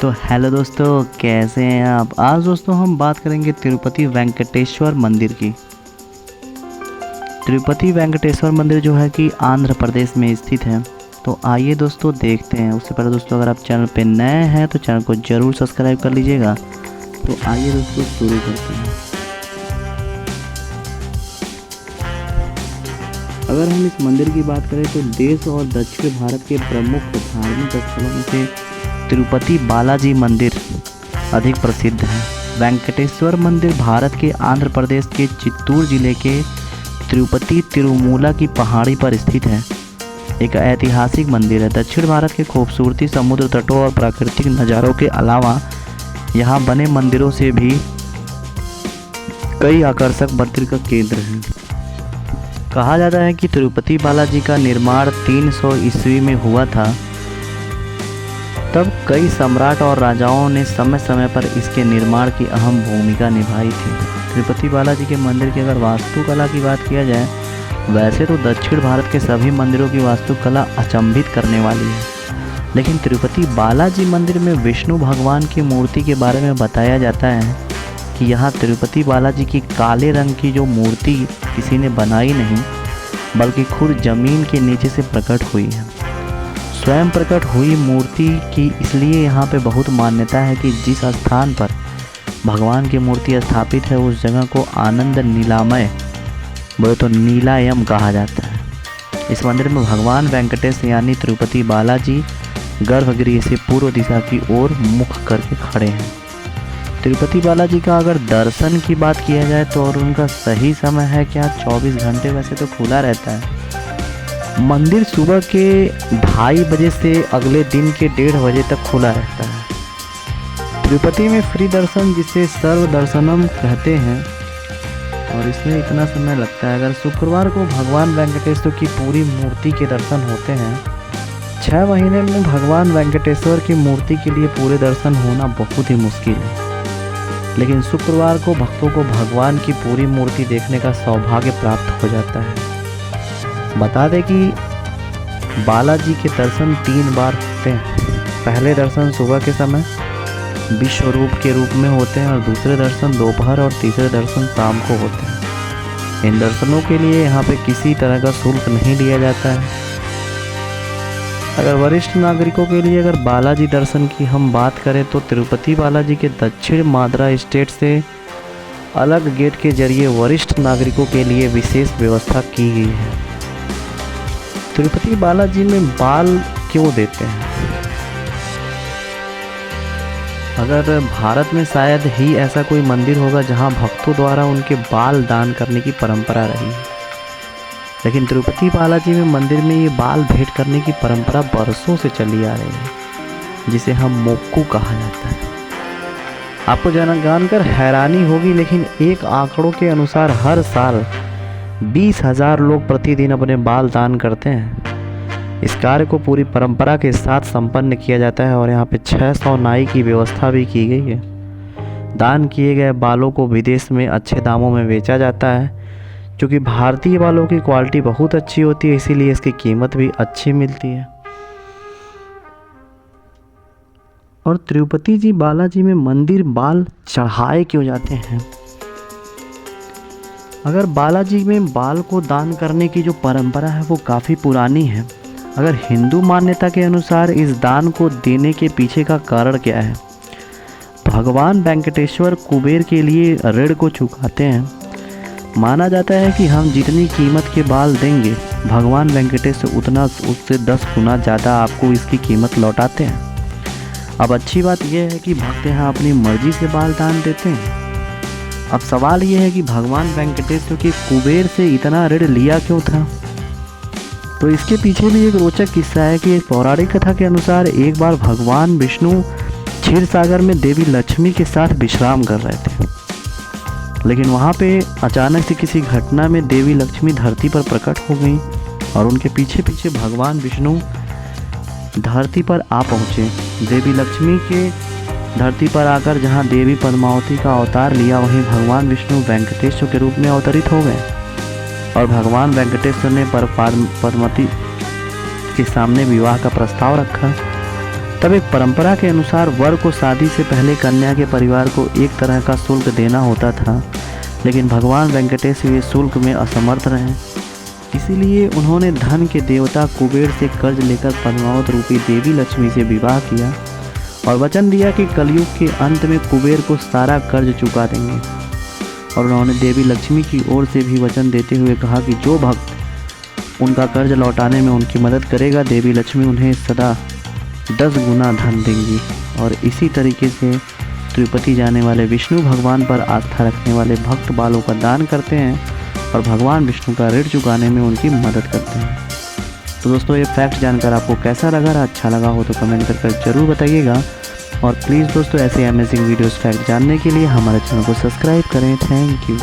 तो हेलो दोस्तों, कैसे हैं आप। आज दोस्तों हम बात करेंगे तिरुपति वेंकटेश्वर मंदिर की। तिरुपति वेंकटेश्वर मंदिर जो है कि आंध्र प्रदेश में स्थित है। तो आइए दोस्तों देखते हैं। उससे पहले दोस्तों अगर आप चैनल पे नए हैं तो चैनल को ज़रूर सब्सक्राइब कर लीजिएगा। तो आइए दोस्तों शुरू करते हैं। अगर हम इस मंदिर की बात करें तो देश और दक्षिण भारत के प्रमुख धार्मिक स्थलों में से तिरुपति बालाजी मंदिर अधिक प्रसिद्ध है। वेंकटेश्वर मंदिर भारत के आंध्र प्रदेश के चित्तूर जिले के तिरुपति तिरुमूला की पहाड़ी पर स्थित है। एक ऐतिहासिक मंदिर है। दक्षिण भारत के खूबसूरती, समुद्र तटों और प्राकृतिक नज़ारों के अलावा यहाँ बने मंदिरों से भी कई आकर्षक मंदिर का केंद्र है। कहा जाता है कि तिरुपति बालाजी का निर्माण 300 ईस्वी में हुआ था। तब कई सम्राट और राजाओं ने समय समय पर इसके निर्माण की अहम भूमिका निभाई थी। तिरुपति बालाजी के मंदिर की अगर वास्तुकला की बात किया जाए, वैसे तो दक्षिण भारत के सभी मंदिरों की वास्तुकला अचंभित करने वाली है, लेकिन तिरुपति बालाजी मंदिर में विष्णु भगवान की मूर्ति के बारे में बताया जाता है कि यहाँ तिरुपति बालाजी की काले रंग की जो मूर्ति किसी ने बनाई नहीं, बल्कि खुद जमीन के नीचे से प्रकट हुई है। स्वयं प्रकट हुई मूर्ति की इसलिए यहाँ पे बहुत मान्यता है कि जिस स्थान पर भगवान की मूर्ति स्थापित है उस जगह को आनंद नीलामय, बोले तो नीलायम कहा जाता है। इस मंदिर में भगवान वेंकटेश यानी तिरुपति बालाजी गर्भगृह से पूर्व दिशा की ओर मुख करके खड़े हैं। तिरुपति बालाजी का अगर दर्शन की बात किया जाए तो और उनका सही समय है क्या, 24 घंटे वैसे तो खुला रहता है। मंदिर सुबह के 2:30 बजे से अगले दिन के 1:30 बजे तक खुला रहता है। तिरुपति में फ्री दर्शन जिसे सर्व दर्शनम कहते हैं और इसमें इतना समय लगता है। अगर शुक्रवार को भगवान वेंकटेश्वर की पूरी मूर्ति के दर्शन होते हैं। 6 महीने में भगवान वेंकटेश्वर की मूर्ति के लिए पूरे दर्शन होना बहुत ही मुश्किल है, लेकिन शुक्रवार को भक्तों को भगवान की पूरी मूर्ति देखने का सौभाग्य प्राप्त हो जाता है। बता दें कि बालाजी के दर्शन 3 बार होते हैं। पहले दर्शन सुबह के समय विश्व रूप के रूप में होते हैं और दूसरे दर्शन दोपहर और तीसरे दर्शन शाम को होते हैं। इन दर्शनों के लिए यहाँ पे किसी तरह का शुल्क नहीं लिया जाता है। अगर वरिष्ठ नागरिकों के लिए अगर बालाजी दर्शन की हम बात करें तो तिरुपति बालाजी के दक्षिण माद्रा स्टेट से अलग गेट के जरिए वरिष्ठ नागरिकों के लिए विशेष व्यवस्था की गई है। तिरुपति बालाजी में बाल क्यों देते हैं? अगर भारत में शायद ही ऐसा कोई मंदिर होगा जहां भक्तों द्वारा उनके बाल दान करने की परंपरा रही है, लेकिन तिरुपति बालाजी में मंदिर में ये बाल भेंट करने की परंपरा बरसों से चली आ रही है, जिसे हम मोक्कू कहा जाता है। आपको जानकर हैरानी होगी, लेकिन एक आंकड़ों के अनुसार हर साल 20,000 लोग प्रतिदिन अपने बाल दान करते हैं। इस कार्य को पूरी परंपरा के साथ संपन्न किया जाता है और यहाँ पे 600 नाई की व्यवस्था भी की गई है। दान किए गए बालों को विदेश में अच्छे दामों में बेचा जाता है, क्योंकि भारतीय बालों की क्वालिटी बहुत अच्छी होती है, इसीलिए इसकी कीमत भी अच्छी मिलती है। और तिरुपति जी बालाजी में मंदिर बाल चढ़ाए क्यों जाते हैं? अगर बालाजी में बाल को दान करने की जो परंपरा है वो काफ़ी पुरानी है। अगर हिंदू मान्यता के अनुसार इस दान को देने के पीछे का कारण क्या है? भगवान वेंकटेश्वर कुबेर के लिए ऋण को चुकाते हैं। माना जाता है कि हम जितनी कीमत के बाल देंगे, भगवान वेंकटेश्वर उतना उससे 10 गुना ज़्यादा आपको इसकी कीमत लौटाते हैं। अब अच्छी बात यह है कि भक्त यहाँ अपनी मर्जी से बाल दान देते हैं। अब सवाल ये है कि भगवान वेंकटेश्वर के कुबेर से इतना ऋण लिया क्यों था? तो इसके पीछे भी एक रोचक किस्सा है कि पौराणिक कथा के अनुसार एक बार भगवान विष्णु क्षीर सागर में देवी लक्ष्मी के साथ विश्राम कर रहे थे, लेकिन वहाँ पे अचानक से किसी घटना में देवी लक्ष्मी धरती पर प्रकट हो गई और उनके पीछे पीछे भगवान विष्णु धरती पर आ पहुँचे। देवी लक्ष्मी के धरती पर आकर जहाँ देवी पद्मावती का अवतार लिया, वहीं भगवान विष्णु वेंकटेश्वर के रूप में अवतरित हो गए और भगवान वेंकटेश्वर ने पद्मावती के सामने विवाह का प्रस्ताव रखा। तब एक परंपरा के अनुसार वर को शादी से पहले कन्या के परिवार को एक तरह का शुल्क देना होता था, लेकिन भगवान वेंकटेश ये शुल्क में असमर्थ रहे। इसीलिए उन्होंने धन के देवता कुबेर से कर्ज लेकर पद्मावत रूपी देवी लक्ष्मी से विवाह किया और वचन दिया कि कलयुग के अंत में कुबेर को सारा कर्ज चुका देंगे। और उन्होंने देवी लक्ष्मी की ओर से भी वचन देते हुए कहा कि जो भक्त उनका कर्ज लौटाने में उनकी मदद करेगा, देवी लक्ष्मी उन्हें सदा 10 गुना धन देंगी। और इसी तरीके से तिरुपति जाने वाले विष्णु भगवान पर आस्था रखने वाले भक्त बालों का दान करते हैं और भगवान विष्णु का ऋण चुकाने में उनकी मदद करते हैं। तो दोस्तों, ये फैक्ट जानकर आपको कैसा लगा? अच्छा लगा हो तो कमेंट कर ज़रूर बताइएगा। और प्लीज़ दोस्तों, ऐसे अमेजिंग वीडियोस फैक्ट जानने के लिए हमारे चैनल को सब्सक्राइब करें। Thank you.